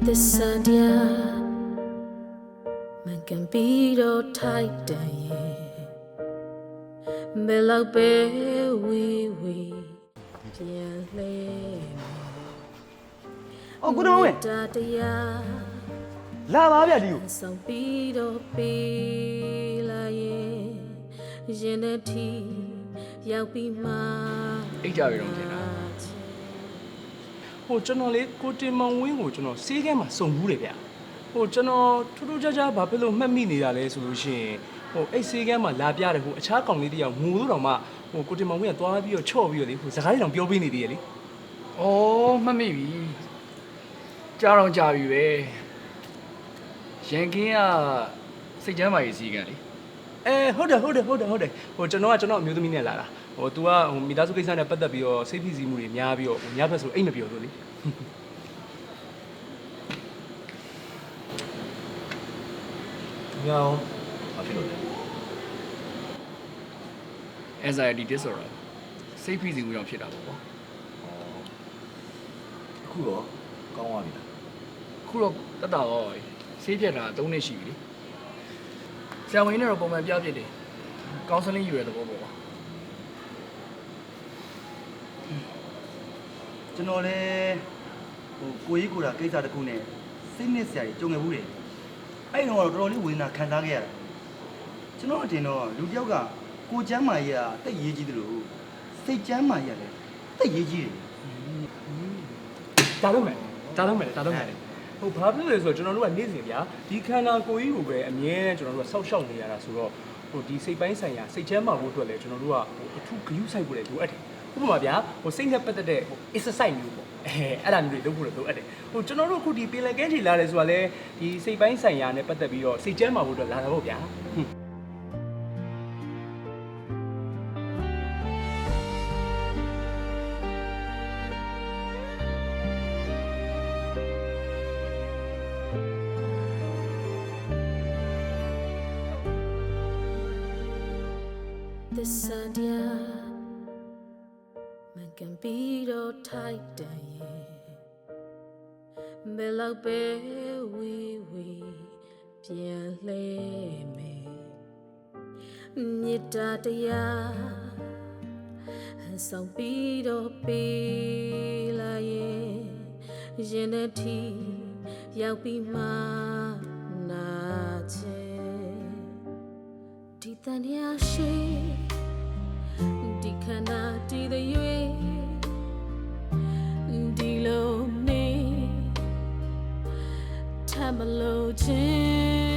The Sandia Man can be the tight Below bear we Oh, good morning. La ba bia diu. Some beetle be like Yeneti Yapi Ma အိတ်ကြပြီတော့ထင်တာဟိုကျွန်တော်လေကိုတင်မောင်ဝင်းကိုကျွန်တော်စေးခဲမှာစုံဘူးတယ်ဗျဟိုကျွန်တော်ထူးထူးခြားခြားဘာဖြစ်လို့မှတ်မိနေတာလဲဆိုလို့ရှိရင်ဟိုအိတ်စေးခဲမှာလာပြတယ်ဟိုအခြားကောင်လေးတယောက်ငိုလို့တော့မှဟိုကိုတင်မောင်ဝင်းကသွားပြီးတော့ချော့ပြီးတော့လေဟိုစကားလေးတောင်ပြောပေးနေသေးရဲ့လေ ဩမှတ်မိပြီကြားတော့ကြားပြီပဲရန်ကင်းကစိတ်ချမ်းပါရေးစီကံလေ ဟုတ်တယ်ဟိုကျွန်တော်အမျိုးသမီးနဲ့လာတာဟို तू ကဟိုမိသားစုကိစ္စနဲ့ပတ်သက်ပြီးတော့စိတ်ဖိစီးမှုတွေများပြီးတော့ညဘက်ဆိုအိတ်မပြောလို့လေ ညောင်းဘာဖြစ်လို့လဲ anxiety disorder စိတ်ဖိစီးမှုကြောင့်ဖြစ်တာပေါ့ကွာ အခုတော့ကောင်းသွားပြီလား ခုတော့တတ်တာရောဆေးပြတ်တာ3နှစ်ရှိပြီလေဆရာဝန်ကြီးနဲ့တော့ပုံမှန်ပြပြတယ်ကောင်ဆယ်လင်းယူရတဲ့သဘောပေါ့ကွာ ကျွန်တော်လည်းဟိုကိုကြီးကိုတာကိစ္စတစ်ခုနဲ့စိတ်နစ်စရာကြီးကြုံခဲ့ဘူးတယ်အဲ့တော့တော်တော်လေးဝေဒနာခံစားခဲ့ရတာကျွန်တော်အတင်တော့လူတစ်ယောက်ကကိုချမ်းမာကြီးကတိတ်ရေးကြီးတယ်လို့စိတ်ချမ်းမာကြီးကလည်းတိတ်ရေးကြီးတယ် ဒါတော့မယ်ဟိုဘာဖြစ်လဲဆိုတော့ကျွန်တော်တို့ကနေ့စဉ်ဗျာဒီခန္ဓာကိုယ်ကြီးကိုပဲအမြဲတမ်းကျွန်တော်တို့ကစောက်ရှောက်နေရတာဆိုတော့ဟိုဒီစိတ်ပိုင်းဆိုင်ရာစိတ်ချမ်းသာဖို့အတွက်လည်းကျွန်တော်တို့ကဟိုအထူးဂရုစိုက်ဖို့လည်းလိုအပ်တယ်ဥပမာဗျာဟိုစိတ်နဲ့ပတ်သက်တဲ့ဟို exercise မျိုးပေါ့အဲ့ဒါမျိုးတွေလုပ်ဖို့လိုအပ်တယ်ဟိုကျွန်တော်တို့အခုဒီပင်လယ်ကမ်းခြေလာတယ်ဆိုတာလည်းဒီစိတ်ပိုင်းဆိုင်ရာနဲ့ပတ်သက်ပြီးတော့စိတ်ချမ်းသာဖို့အတွက်လာတာပေါ့ဗျာ The Sandia Man can be the tight Below bear we Nita dia Some beetle be like Yeneti Yapi Ma Nache Titania she Dikana di the yue Dilo ne Tamalo chin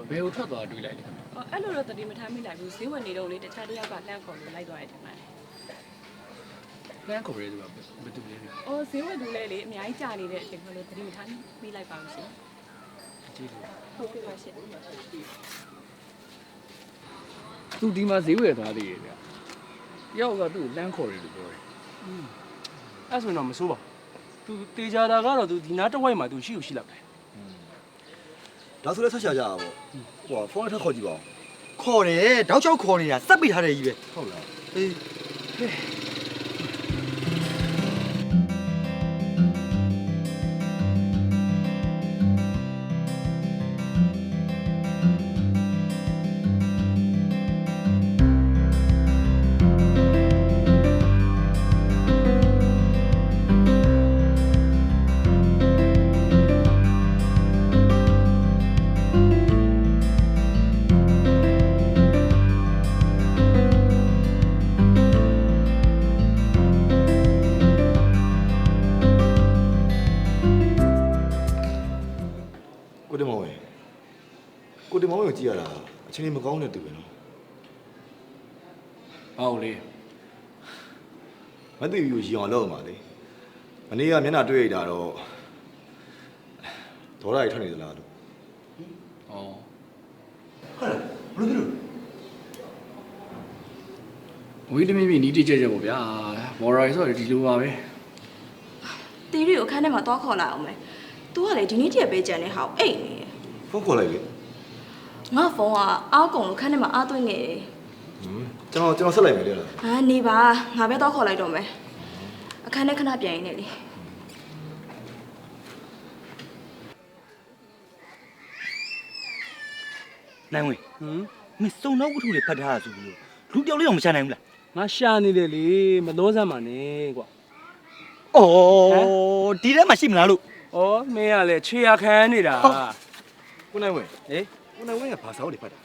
ဘယ်ကိုထွက်သွားတွေးလိုက်လဲ အဲ့လိုတော့တတိမထားမိလိုက်ဘူးဈေးဝင်နေတော့လေတခြားတစ်ယောက်ကလှမ်းခေါ်လို့လိုက်သွားတယ်ထင်ပါတယ် လမ်းခေါ်ရဲဆိုတာဘယ်သူလဲ ။အော်ဈေးဝင်သူလဲလေအများကြီးကြာနေတဲ့အချိန်ကလေးတတိမထားမိလိုက်ပါဘူးရှင် ကြည့်လို့ ။ဟုတ်ကဲ့ပါရှင် သူဒီမှာဈေးဝယ်သွားသေးရဲ့ဗျတယောက်ကသူ့ကိုလမ်းခေါ်ရဲလို့ပြောတယ် အဲ့ဆိုရင်တော့မစိုးပါဘူး तू တေချာတာကတော့ तू ဒီနားတစ်ဝိုက်မှာ तू ရှိလို့ရှိလောက်တယ် ဒါဆိုလည်းဆက်ရှာကြတာပေါ့ဟိုဖုန်းထက်ခေါ်ကြည့်ပါဦးခေါ်တယ်တောက်ချောက်ခေါ်နေတာစက်ပိတ်ထားတယ်ကြီးပဲဟုတ်လားအေး The ကြည့်ရတာအချိန်မကောင်းတဲ့သူပဲနော် ဟုတ်လေ မသိဘူးရီအောင်လောက်မှာလေမနေ့ကမျက်နှာတွေ့ရတာတော့ဒေါ်လာကြီးထွက်နေသလားလို့ ဩ ဟုတ်လားဘယ်လိုဖြစ်လို့ ဝီးတမီမီနီးတိကျကျပေါ့ဗျာမော်ရိုင်ဆိုတော့ဒီလိုပါပဲ တီရီကိုအခန်းထဲမှာသွားခေါ်လာအောင်မယ်။ तू ကလေဒီနေ့တည့်ပဲကြံနေဟောက်အိတ်နေတယ် ဖုန်းခေါ်လိုက်လေ ။ငါဖုန်းကအားကုန်လို့ခန်းထဲမှာအားသွင်းနေတယ် ကျွန်တော်ဆက်လိုက်မယ်လေလား ။ဟာနေပါငါပဲသွားခေါ်လိုက်တော့မယ်။အခန်းထဲခဏပြန်ရင်းနေလေ နိုင်ဝင်မင်းစုံတော့ဝတ္ထုတွေဖတ်ထားတာဆိုပြီးလူတယောက်လေးတော့မရှာနိုင်ဘူးလား ငါရှာနေတယ်လေမလို့စမ်းပါနဲ့ကွာ ဩဒီထဲမှာရှိမလားလို့ ဩမင်းကလည်းခြေရခံနေတာ ကိုနိုင်ဝင်း ဟေး ကိုနိုင်ဝင်းကဘာစာအုပ်တွေဖတ်တာ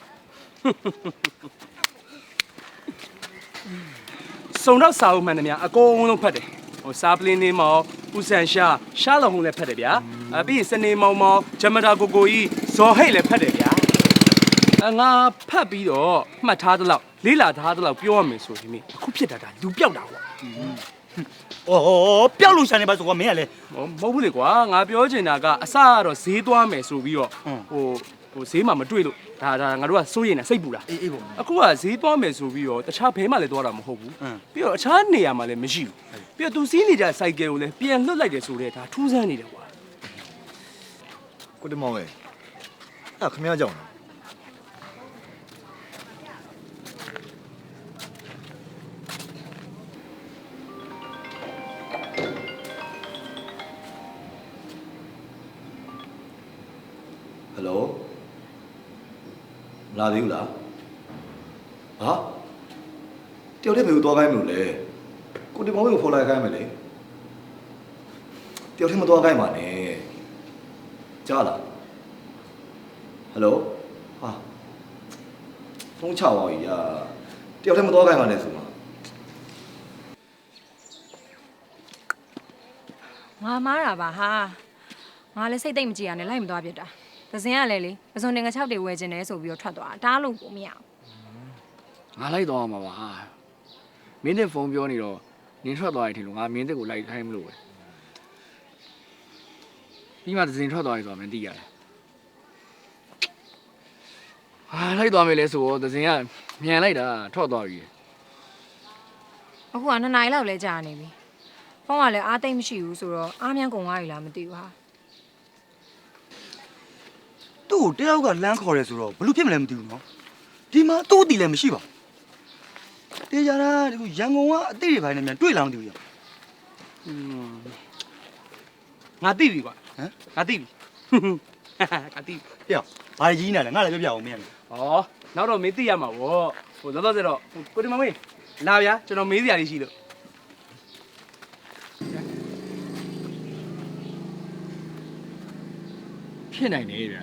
စုံတော့စာအုပ်မှန်တယ်များအကုန်လုံးဖတ်တယ်ဟိုစာပလင်းနေမောင်ဦးဆန်ရှာလုံဟုံးလည်းဖတ်တယ်ဗျာပြီးရင်စနေမောင်မောင်ဂျမတာကိုကိုကြီးဇော်ဟိတ်လည်းဖတ်တယ်ဗျာငါဖတ်ပြီးတော့မှတ်ထားသလောက်လေးလာထားသလောက်ပြောရမယ်ဆိုရင်အခုဖြစ်တာကလူပြောက်တာကွာ ဩပျောက်လို့ရှာနေပါဆိုကွာမင်းကလည်း မဟုတ်ဘူးလေကွာငါပြောချင်တာကအစကတော့ဈေးသွားမယ်ဆိုပြီးတော့ဟိုဈေးမှာမတွေ့လို့ဒါငါတို့ကစိုးရိမ်နေစိတ်ပူတာ အေးပေါ့ အခုကဈေးသွားမယ်ဆိုပြီးတော့တခြားဘဲမှလည်းသွားတာမဟုတ်ဘူးပြီးတော့အခြားနေရာမှာလည်းမရှိဘူးပြီးတော့သူစီးနေကြစိုက်ကယ်ကိုလည်းပြန်လွတ်လိုက်တယ်ဆိုတော့ဒါထူးဆန်းနေတယ်ကွာ ကိုတမောင်ရဲ့အဲ့ခမရကြောင်ဟယ်လိုလာသေးဘူးလားဟာတယောက်တည်းဘယ်လိုသွားခိုင်းမလို့လဲကိုဒီမောင်ကိုဖော်လိုက်ခိုင်းမယ်လေတယောက်တည်းမသွားခိုင်းပါနဲ့ကြားလားဟယ်လိုဟာဖုန်းချပါဦးရာတယောက်တည်းမသွားခိုင်းပါနဲ့ဆိုမှာ ငါမားတာပါဟာငါလည်းစိတ်သိမ့်မကြည့်ရနဲ့လိုက်မသွားပြစ်တာသစင်ကလည်းလေပစုံတင်ငါ6တွေဝယ်ခြင်းနဲ့ဆိုပြီးတော့ထွက်သွားတားလို့ကိုမရဘူး ငါလိုက်တော့မှာပါမင်းနဲ့ဖုန်းပြောနေတော့နင်းထွက်သွားရင်ထင်လို့ငါမင်းတက်ကိုလိုက်ခိုင်းမလို့ပဲပြီးမှသစင်ထွက်သွားရင်ဆိုတော့မင်းသိရတယ်ဟာလိုက်သွားမယ်လဲဆိုတော့သစင်ကမြန်လိုက်တာထွက်သွားပြီ အခုက2နာရီလောက်လဲကြာနေပြီဖုန်းကလည်းအားသိမ့်မရှိဘူးဆိုတော့အားမြန်ကုန်သွားပြီလားမသိဘူးဟာ သူ့ကိုတယောက်ကလမ်းခေါ်ရဲဆိုတော့ဘလို့ဖြစ်မလဲမသိဘူးနော်ဒီမှာသူ့အတီလည်းမရှိပါဘူးတေးကြတာဒီခုရန်ကုန်ကအတိတွေပိုင်းနဲ့မြန်တွေ့လာမသိဘူးရော ငါသိပြီကွာ ဟမ် ငါသိပြီငါသိပြီ ပြောင်းဘာကြီးနေလဲငါလည်းပြောပြအောင်မင်း ဩနောက်တော့မင်းသိရမှာဗောဟိုတော့တော့ကိုဒီမမေးလာဗျာကျွန်တော်မေးစရာလေးရှိလို့ ဖြစ်နိုင်တယ်ဗျာ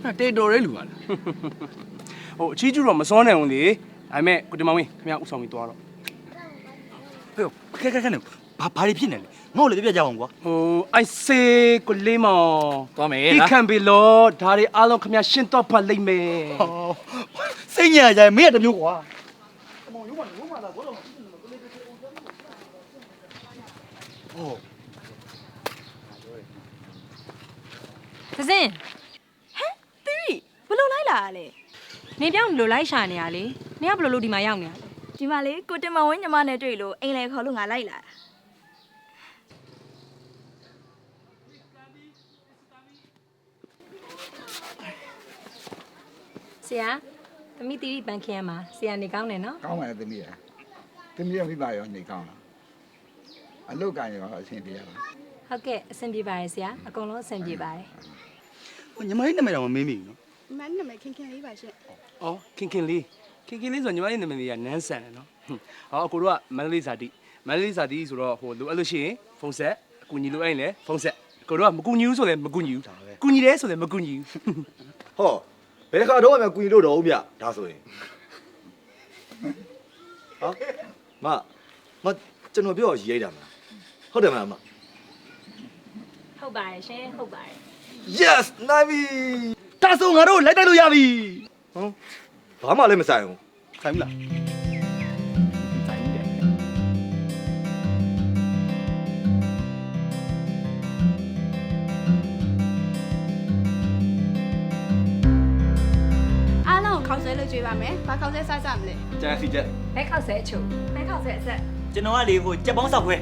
ဟာတေတော်ရဲလူပါလား ဟိုအချီးကျူတော့မစောနိုင်ဘူးလေဒါပေမဲ့ကိုဒီမမေးခင်ဗျာဥဆောင်ပြီးသွားတော့ ဟဲ့ခဲနေဘာတွေဖြစ်နေလဲငါ့ကိုလည်းပြောပြကြအောင်ကွာ ဟိုအိုက်ဆေကိုလေးမောင် သွားမယ် ဒီ လား ခံပြီလို့ဒါတွေအားလုံးခင်ဗျာရှင်းတော့ဖတ်လိုက်မယ် ဟောစိတ်ညစ်ကြရင်မင်းကတမျိုးကွာ သစင် တီရီဘလို့လိုက်လာရလဲ နေပြောင်းလို့လိုက်ရှာနေရလေနေကဘလို့လို့ဒီမှာရောက်နေရလဲ ဒီမှာလေကိုတင်မဝင်းညီမနဲ့တွေ့လို့အိမ်လေခေါ်လို့ငါလိုက်လာတာ ဆရာသမီးတီရီပန်းခင်းရမှာဆရာနေကောင်းတယ်နော် ကောင်းပါရဲ့သမီးရသမီးရမိပါရောနေကောင်းလားအလုတ်ကံရောအဆင်ပြေရလား ဟုတ်ကဲ့အဆင်ပြေပါတယ်ဆရာအကုန်လုံးအဆင်ပြေပါတယ် ဟိုညီမလေးနာမည်တော့မမေးမိဘူးနော် မန်းနာမည်ခင်ခင်လေးပါရှင် ဩခင်ခင်လေးဆိုညီမလေးနာမည်ကနန်းဆန်တယ်နော်ဟောအကိုတို့ကမန္တလေးဇာတိဆိုတော့ဟိုလိုအဲ့လို့ရှိရင်ဖုန်းဆက်အကူညီလိုအဲ့ရင်လည်းဖုန်းဆက်ကိုတို့ကမကူညီဘူးဆိုလည်းမကူညီဘူးကူညီတယ်ဆိုလည်းမကူညီဘူး ဟောဘယ်ခါတော့မှကူညီလို့တော့ဦးမြဒါဆိုရင်ဟာမကျွန်တော်ပြောရေးတာမလားဟုတ်တယ်မလားမ ဟုတ်ပါတယ်ရှင်ဟုတ်ပါတယ် Yes နိုင်ပြီ ဒါဆိုငါတို့လိုက်တိုက်လို့ရပြီ ဘာမှလည်းမဆိုင်ဘူး ဆိုင်ဘူးလား တိုင်းတယ် အားလုံးကိုခေါက်ဆွဲလို့ကြွေးပါမယ်ဘာခေါက်ဆွဲစားကြမလဲ ကျန်စီချက် ဘဲခောက်ဆဲအချို့ဘဲခောက်ဆဲအဆက် ကျွန်တော်ကလေဟိုကြက်ပေါင်းဆောက်ခွဲ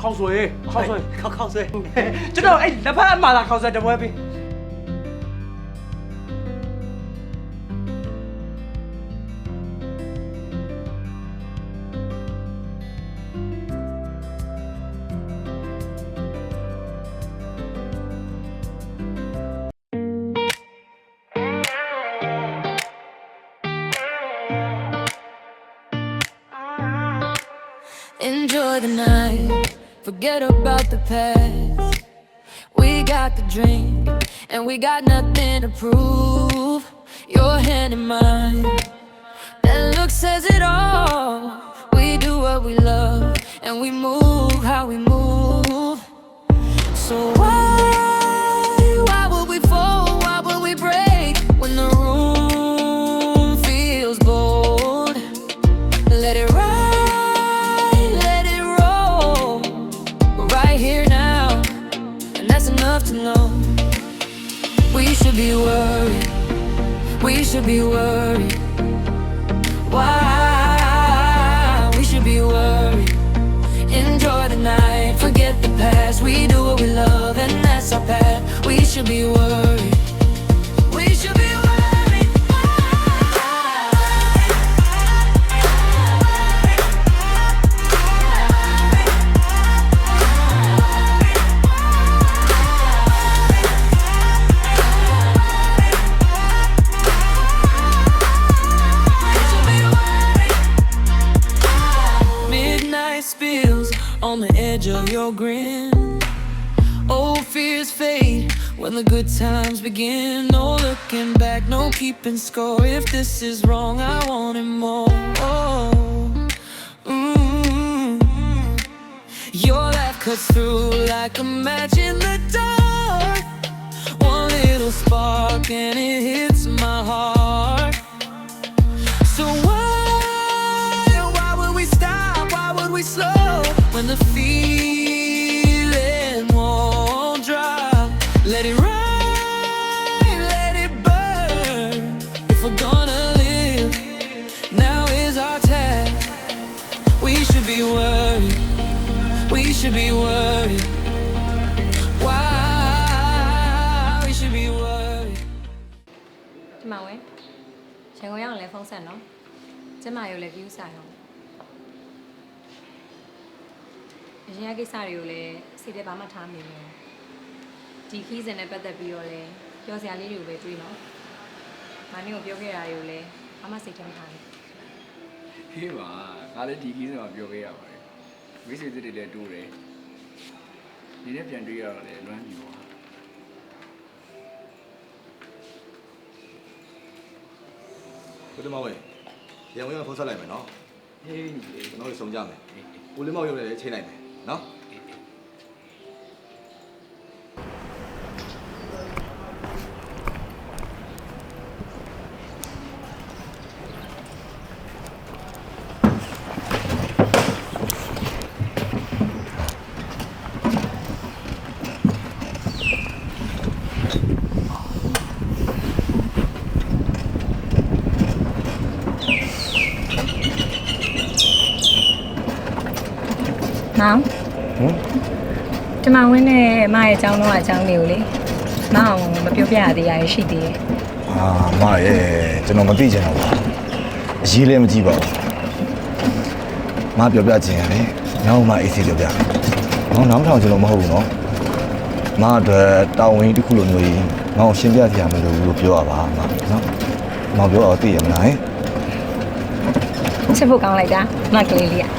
ခေါက်ဆွဲခေါက်ဆွဲ ခောက်ဆွဲ ကျွန်တော်အဲ့လက်ဖက်အမှားလာခေါက်ဆွဲတပွဲပေး Enjoy the night, forget about the past. We got the drink, and we got nothing to prove. Your hand in mine, that look says it all. We do what we love, and we move how we move. So why would we fall? Why would we break when the room feels bold? Let it ride, let it roll. We're right here now, and that's enough to know. We should be worried, we should be worried. Why? We should be worried. Enjoy the night, forget the past. We do what we love, and that's our path. We should be worried. We should be worried. Midnight spills on the edge of your grin. Old fears fade when the good times begin. No looking back, no keeping score. If this is wrong, I want it more. Your laugh cuts through like a match in the dark. One little spark and it hits my heart. So why would we stop? Why would we slow when the feeling won't drop? Let it ride, let it burn. If we're gonna live, now is our time. We should be worried, we should be worried. Why we should be worried. ဒီမှာဝင်ရန်ကုန်ရောက်ရင်လည်းဖုန်းဆက်နော်ကျမရောလည်း view ဆိုင်အောင်အရင်ကကိစ္စတွေကိုလည်းစိတ်ထဲဘာမှထားမိဘူးဒီခီးစဉ်နဲ့ပတ်သက်ပြီးတော့လည်းပြောစရာလေးတွေကိုပဲတွေးနော်မနင်းကိုပြောခဲ့တာတွေကိုလည်းဘာမှစိတ်ထဲမထားဘူး ဟေးပါငါလည်းဒီကြီးစမှာပြောခဲ့ရပါတယ်မိတ်ဆွေတွေလည်းတိုးတယ်ဒီနေ့ပြန်တွေ့ရတော့လည်းလွမ်းပြီပါ ကိုတမောင်ရေရန်ကုန်ရောက်ဖုန်းဆက်လိုက်မယ်နော် ဟေးညီလေး ကျွန်တော်တို့စုံကြမယ်ကိုလေးမောင်ရုပ်လည်းချိန်လိုက်မယ်နော် မောင်ကျမဝင်းနဲ့မရဲ့အကြောင်းတော့အကြောင်းလေးကိုလေမအောင်မပြောပြရသေးရရှိသေးတယ် အာမရဲ့ကျွန်တော်မသိချင်တော့ပါအရေးလည်းမကြည့်ပါဘူးမပြောပြချင်ရတယ်နောက်မှအေးဆေးပြောပြနော်နောက်ထောင်ကျွန်တော်မဟုတ်ဘူးနော်မအတွက်တာဝန်ကြီးတစ်ခုလိုမျိုးကြီးငါ့ကိုရှင်းပြစရာမလိုဘူးလို့ပြောရပါမနော်မပြောတော့သိရမလားဟင် ချစ်ဖို့ကောင်းလိုက်တာမကလေးလေးอ่ะ